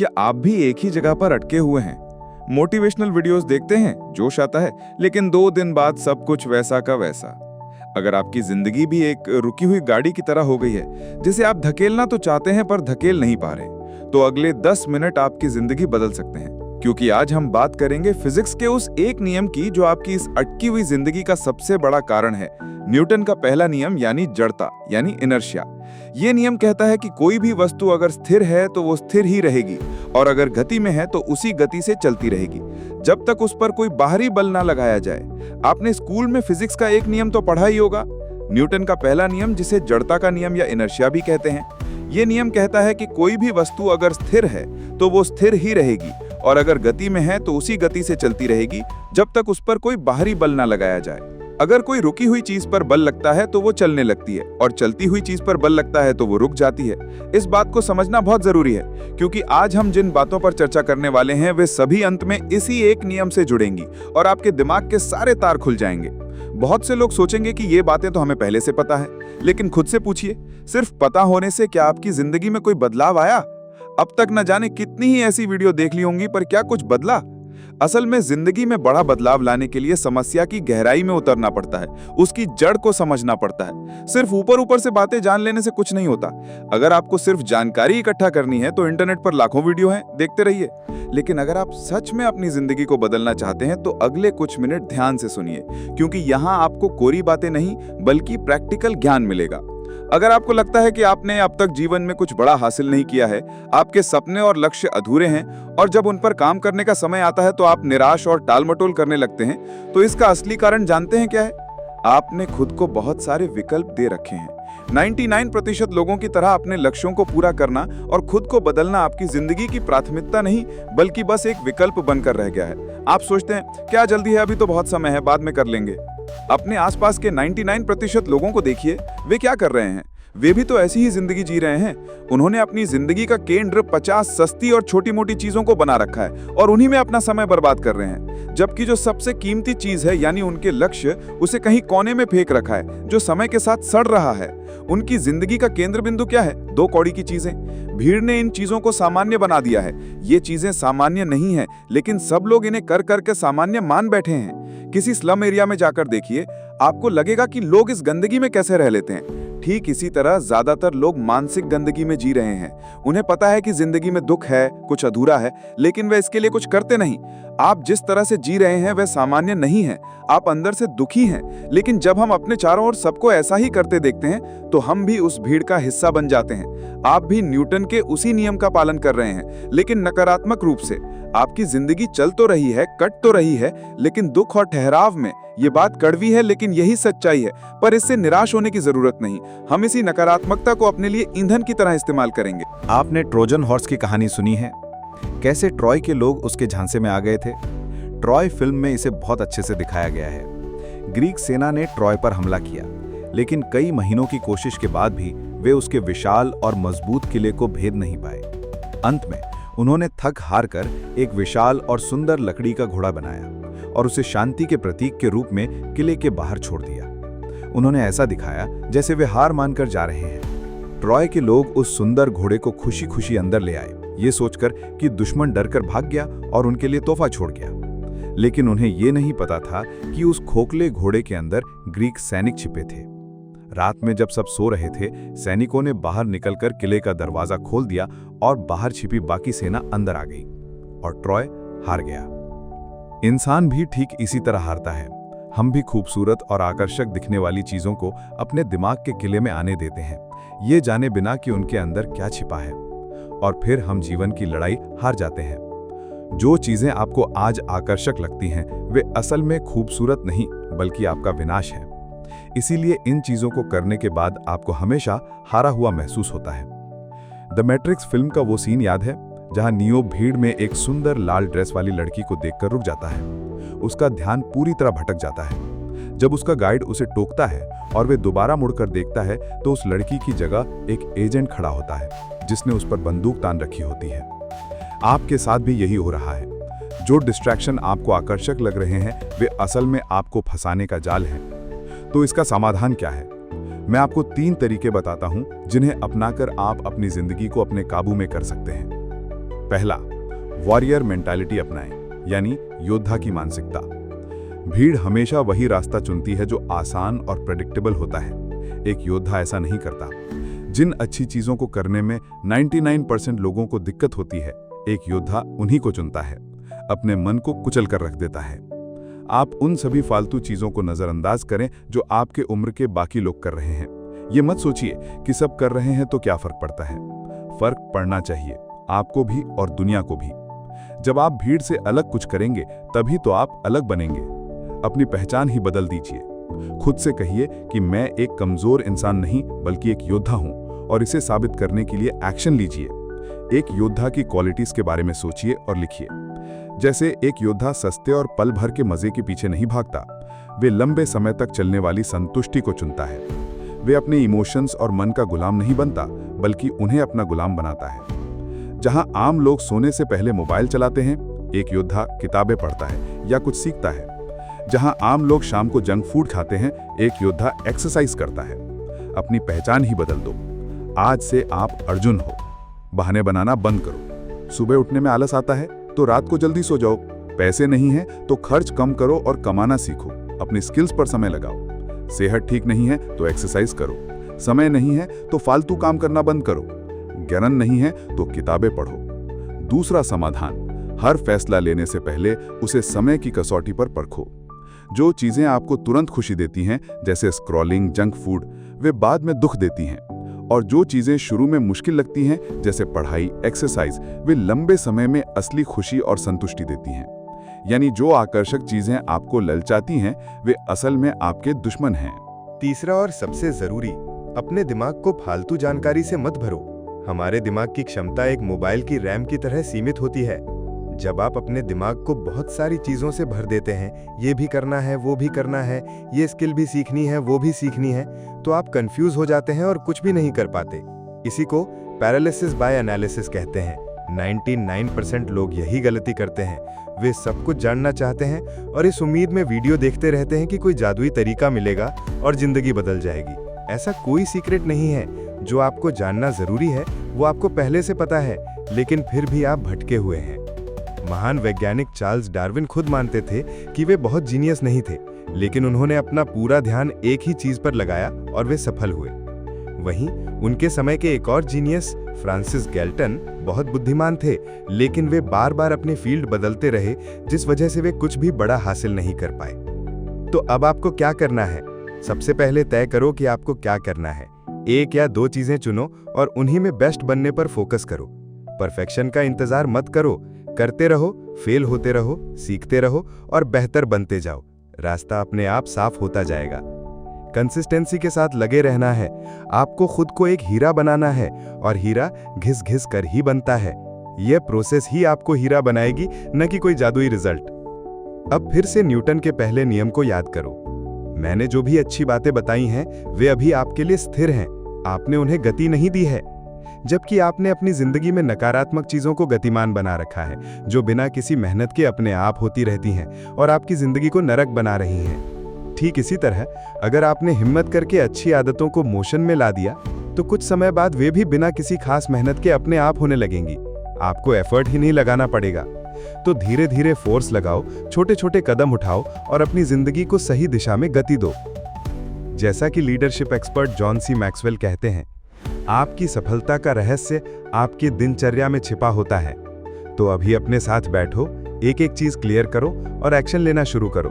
क्या आप भी एक ही जगह पर अटके हुए हैं? मोटिवेशनल वीडियोस देखते हैं, जोश आता है, लेकिन 2 दिन बाद सब कुछ वैसा का वैसा। अगर आपकी जिंदगी भी एक रुकी हुई गाड़ी की तरह हो गई है, जिसे आप धकेलना तो चाहते हैं पर धकेल नहीं पा रहे, तो अगले 10 मिनट आपकी जिंदगी बदल सकते हैं। क्योंकि आज हम बात करेंगे फिजिक्स के उस एक नियम की जो आपकी इस अटकी हुई जिंदगी का सबसे बड़ा कारण है। न्यूटन का पहला नियम यानी जड़ता यानी इनर्शिया। ये नियम कहता है कि कोई भी वस्तु अगर स्थिर है तो वो स्थिर ही रहेगी, और अगर गति में है तो उसी गति से चलती रहेगी जब तक उस पर कोई बाहरी बल ना लगाया जाए। आपने स्कूल में फिजिक्स का एक नियम तो पढ़ा ही होगा, न्यूटन का पहला नियम, जिसे जड़ता का नियम या इनर्शिया भी कहते हैं। ये नियम कहता है कि कोई भी वस्तु अगर स्थिर है तो वो स्थिर ही रहेगी, और अगर गति में है तो उसी गति से चलती रहेगी जब तक उस पर कोई बाहरी बल ना लगाया जाए। अगर कोई रुकी हुई चीज पर बल लगता है तो वो चलने लगती है, और चलती हुई चीज पर बल लगता है तो वो रुक जाती है। इस बात को समझना बहुत जरूरी है, क्योंकि आज हम जिन बातों पर चर्चा करने वाले हैं वे सभी अंत में इसी एक नियम से जुड़ेंगी, और आपके दिमाग के सारे तार खुल जाएंगे। बहुत से लोग सोचेंगे कि ये बातें तो हमें पहले से पता है, लेकिन खुद से पूछिए, सिर्फ पता होने से क्या आपकी जिंदगी में कोई बदलाव आया? अब तक न जाने कितनी ही ऐसी वीडियो देख ली होंगी, पर क्या कुछ बदला? असल में जिंदगी में बड़ा बदलाव लाने के लिए समस्या की गहराई में उतरना पड़ता है, उसकी जड़ को समझना पड़ता है। सिर्फ ऊपर ऊपर से बातें जान लेने से कुछ नहीं होता। अगर आपको सिर्फ जानकारी इकट्ठा करनी है तो इंटरनेट पर लाखों वीडियो हैं, देखते रहिए। लेकिन अगर आप सच में अपनी जिंदगी को बदलना चाहते हैं तो अगले कुछ मिनट ध्यान से सुनिए, क्योंकि यहाँ आपको कोरी बातें नहीं बल्कि प्रैक्टिकल ज्ञान मिलेगा। अगर आपको लगता है कि आपने अब तक जीवन में कुछ बड़ा हासिल नहीं किया है, आपके सपने और लक्ष्य अधूरे हैं, और जब उन पर काम करने का समय आता है तो आप निराश और टालमटोल करने लगते हैं, तो इसका असली कारण जानते हैं क्या है? आपने खुद को बहुत सारे विकल्प दे रखे हैं। 99% लोगों की तरह अपने लक्ष्यों को पूरा करना और खुद को बदलना आपकी जिंदगी की प्राथमिकता नहीं बल्कि बस एक विकल्प बनकर रह गया है। आप सोचते हैं, क्या जल्दी है, अभी तो बहुत समय है, बाद में कर लेंगे। अपने आसपास के 99% लोगों को देखिए, वे क्या कर रहे हैं? वे भी तो ऐसी ही जिंदगी जी रहे हैं। उन्होंने अपनी जिंदगी का केंद्र 50 सस्ती और छोटी मोटी चीजों को बना रखा है और उन्हीं में अपना समय बर्बाद कर रहे हैं, जबकि जो सबसे कीमती चीज है यानी उनके लक्ष्य, उसे कहीं कोने में फेंक रखा है जो समय के साथ सड़ रहा है। उनकी जिंदगी का केंद्र बिंदु क्या है? 2 कौड़ी की चीजें। भीड़ ने इन चीजों को सामान्य बना दिया है। ये चीजें सामान्य नहीं है, लेकिन सब लोग इन्हें कर करके सामान्य मान बैठे हैं। किसी स्लम एरिया में जाकर देखिए, आपको लगेगा कि लोग इस गंदगी में कैसे रह लेते हैं। ठीक इसी तरह ज्यादातर लोग मानसिक गंदगी में जी रहे हैं। उन्हें पता है कि जिंदगी में दुख है, कुछ अधूरा है, लेकिन वे इसके लिए कुछ करते नहीं। आप जिस तरह से जी रहे हैं वह सामान्य नहीं है। आप अंदर से दुखी हैं, लेकिन जब हम अपने चारों ओर सबको ऐसा ही करते देखते हैं तो हम भी उस भीड़ का हिस्सा बन जाते हैं। आप भी न्यूटन के उसी नियम का पालन कर रहे हैं, लेकिन नकारात्मक रूप से। आपकी जिंदगी चल तो रही है, कट तो रही है, लेकिन दुख और ठहराव में। ये बात कड़वी है, लेकिन यही सच्चाई है। पर इससे निराश होने की जरूरत नहीं। हम इसी नकारात्मकता को अपने लिए ईंधन की तरह इस्तेमाल करेंगे। आपने ट्रोजन हॉर्स की कहानी सुनी है? कैसे ट्रॉय के लोग उसके झांसे में आ गए थे। ट्रॉय फिल्म में इसे बहुत अच्छे से दिखाया गया है। ग्रीक सेना ने ट्रॉय पर हमला किया, लेकिन कई महीनों की कोशिश के बाद भी वे उसके विशाल और मजबूत किले को भेद नहीं पाए। अंत में उन्होंने थक हार कर एक विशाल और सुंदर लकड़ी का घोड़ा बनाया और उसे शांति के प्रतीक के रूप में किले के बाहर छोड़ दिया। उन्होंने ऐसा दिखाया जैसे वे हार मानकर जा रहे हैं। ट्रॉय के लोग उस सुंदर घोड़े को खुशी खुशी अंदर ले आए, ये सोचकर कि दुश्मन डरकर भाग गया और उनके लिए तोहफा छोड़ गया। लेकिन उन्हें ये नहीं पता था कि उस खोखले घोड़े के अंदर ग्रीक सैनिक छिपे थे। रात में जब सब सो रहे थे, सैनिकों ने बाहर निकलकर किले का दरवाजा खोल दिया और बाहर छिपी बाकी सेना अंदर आ गई और ट्रॉय हार गया। इंसान भी ठीक इसी तरह हारता है। हम भी खूबसूरत और आकर्षक दिखने वाली चीजों को अपने दिमाग के किले में आने देते हैं, ये जाने बिना कि उनके अंदर क्या छिपा है, और फिर हम जीवन की लड़ाई हार जाते हैं। जो चीजें आपको आज आकर्षक लगती हैं वे असल में खूबसूरत नहीं बल्कि आपका विनाश है। इसीलिए इन चीजों को करने के बाद आपको हमेशा हारा हुआ महसूस होता है। द मैट्रिक्स फिल्म का वो सीन याद है जहां नियो भीड़ में एक सुंदर लाल ड्रेस वाली लड़की को देखकर रुक जाता है। उसका ध्यान पूरी तरह भटक जाता है। जब उसका गाइड उसे टोकता है और वे दोबारा मुड़कर देखता है तो उस लड़की की जगह एक एजेंट खड़ा होता है जिसने उस पर बंदूक तान रखी होती है। आपके साथ भी यही हो रहा है। जो डिस्ट्रैक्शन आपको आकर्षक लग रहे हैं वे असल में आपको फंसाने का जाल है। तो इसका समाधान क्या है? मैं आपको 3 तरीके बताता हूं जिन्हें अपनाकर आप अपनी जिंदगी को अपने काबू में कर सकते हैं। पहला, वॉरियर मेंटालिटी अपनाएं, यानी योद्धा की मानसिकता। भीड़ हमेशा वही रास्ता चुनती है जो आसान और प्रेडिक्टेबल होता है। एक योद्धा ऐसा नहीं करता। जिन अच्छी चीजों को करने में 99% लोगों को दिक्कत होती है, एक योद्धा उन्हीं को चुनता है, अपने मन को कुचल कर रख देता है। आप उन सभी फालतू चीजों को नजरअंदाज करें जो आपके उम्र के बाकी लोग कर रहे हैं। ये मत सोचिए कि सब कर रहे हैं तो क्या फर्क पड़ता है। फर्क पड़ना चाहिए, आपको भी और दुनिया को भी। जब आप भीड़ से अलग कुछ करेंगे तभी तो आप अलग बनेंगे। अपनी पहचान ही बदल दीजिए। खुद से कहिए कि मैं एक कमजोर इंसान नहीं बल्कि एक योद्धा हूं, और इसे साबित करने के लिए एक्शन लीजिए। एक योद्धा की क्वालिटीज के बारे में सोचिए और लिखिए। जैसे एक योद्धा सस्ते और पल भर के मजे के पीछे नहीं भागता, वे लंबे समय तक चलने वाली संतुष्टि को चुनता है। वे अपने इमोशंस और मन का गुलाम नहीं बनता बल्कि उन्हें अपना गुलाम बनाता है। जहां आम लोग सोने से पहले मोबाइल चलाते हैं, एक योद्धा किताबें पढ़ता है या कुछ सीखता है। जहां आम लोग शाम को जंक फूड खाते हैं, एक योद्धा एक्सरसाइज करता है। अपनी पहचान ही बदल दो। आज से आप अर्जुन हो। बहाने बनाना बंद करो। सुबह उठने में आलस आता है तो रात को जल्दी सो जाओ। पैसे नहीं है तो खर्च कम करो और कमाना सीखो। अपनी स्किल्स पर समय लगाओ। सेहत ठीक नहीं है तो एक्सरसाइज करो। समय नहीं है तो फालतू काम करना बंद करो। ज्ञान नहीं है तो किताबें पढ़ो। दूसरा समाधान, हर फैसला लेने से पहले उसे समय की कसौटी पर परखो। जो चीजें आपको तुरंत खुशी देती हैं, जैसे स्क्रॉलिंग, जंक फूड, वे बाद में दुख देती हैं। और जो चीजें शुरू में मुश्किल लगती हैं, जैसे पढ़ाई, एक्सरसाइज, वे लंबे समय में असली खुशी और संतुष्टि देती हैं। यानी जो आकर्षक चीजें आपको ललचाती हैं, वे असल में आपके दुश्मन हैं। तीसरा और सबसे जरूरी, अपने दिमाग को फालतू जानकारी से मत भरो। हमारे दिमाग की क्षमता एक मोबाइल की रैम की तरह सीमित होती है। जब आप अपने दिमाग को बहुत सारी चीजों से भर देते हैं, ये भी करना है, वो भी करना है, ये स्किल भी सीखनी है, वो भी सीखनी है, तो आप कंफ्यूज हो जाते हैं और कुछ भी नहीं कर पाते। इसी को पैरालिसिस बाय एनालिसिस कहते हैं। 99% लोग यही गलती करते हैं। वे सब कुछ जानना चाहते हैं और इस उम्मीद में वीडियो देखते रहते हैं कि कोई जादुई तरीका मिलेगा और जिंदगी बदल जाएगी। ऐसा कोई सीक्रेट नहीं है। जो आपको जानना जरूरी है वो आपको पहले से पता है, लेकिन फिर भी आप भटके हुए हैं। महान वैज्ञानिक चार्ल्स डार्विन खुद मानते थे कि वे बहुत जीनियस नहीं थे, लेकिन उन्होंने अपना पूरा ध्यान एक ही चीज पर लगाया और वे सफल हुए। वहीं उनके समय के एक और जीनियस फ्रांसिस गैल्टन बहुत बुद्धिमान थे, लेकिन वे बार बार अपनी फील्ड बदलते रहे, जिस वजह से वे कुछ भी बड़ा हासिल नहीं कर पाए। तो अब आपको क्या करना है? सबसे पहले तय करो कि आपको क्या करना है। एक या दो चीजें चुनो और उन्हीं में बेस्ट बनने पर फोकस करो। परफेक्शन का इंतजार मत करो। करते रहो, फेल होते रहो, सीखते रहो और बेहतर बनते जाओ। रास्ता अपने आप साफ होता जाएगा। कंसिस्टेंसी के साथ लगे रहना है। आपको खुद को एक हीरा बनाना है और हीरा घिस घिस कर ही बनता है। यह प्रोसेस ही आपको हीरा बनाएगी, न कि कोई जादुई रिजल्ट। अब फिर से न्यूटन के पहले नियम को याद करो। मैंने जो भी अच्छी बातें बताई हैं, वे अभी आपके लिए स्थिर हैं। आपने उन्हें गति नहीं दी है, जबकि आपने अपनी जिंदगी में नकारात्मक चीजों को गतिमान बना रखा है, जो बिना किसी मेहनत के अपने आप होती रहती हैं और आपकी जिंदगी को नरक बना रही हैं। ठीक इसी तरह अगर आपने हिम्मत करके अच्छी आदतों को मोशन में ला दिया, तो कुछ समय बाद वे भी बिना किसी खास मेहनत के अपने आप होने लगेंगी। आपको एफर्ट ही नहीं लगाना पड़ेगा। तो धीरे धीरे फोर्स लगाओ, छोटे छोटे कदम उठाओ और अपनी जिंदगी को सही दिशा में गति दो। जैसा कि leadership expert John C Maxwell कहते हैं, आपकी सफलता का रहस्य आपकी दिनचर्या में छिपा होता है। तो अभी अपने साथ बैठो, एक एक चीज क्लियर करो और एक्शन लेना शुरू करो।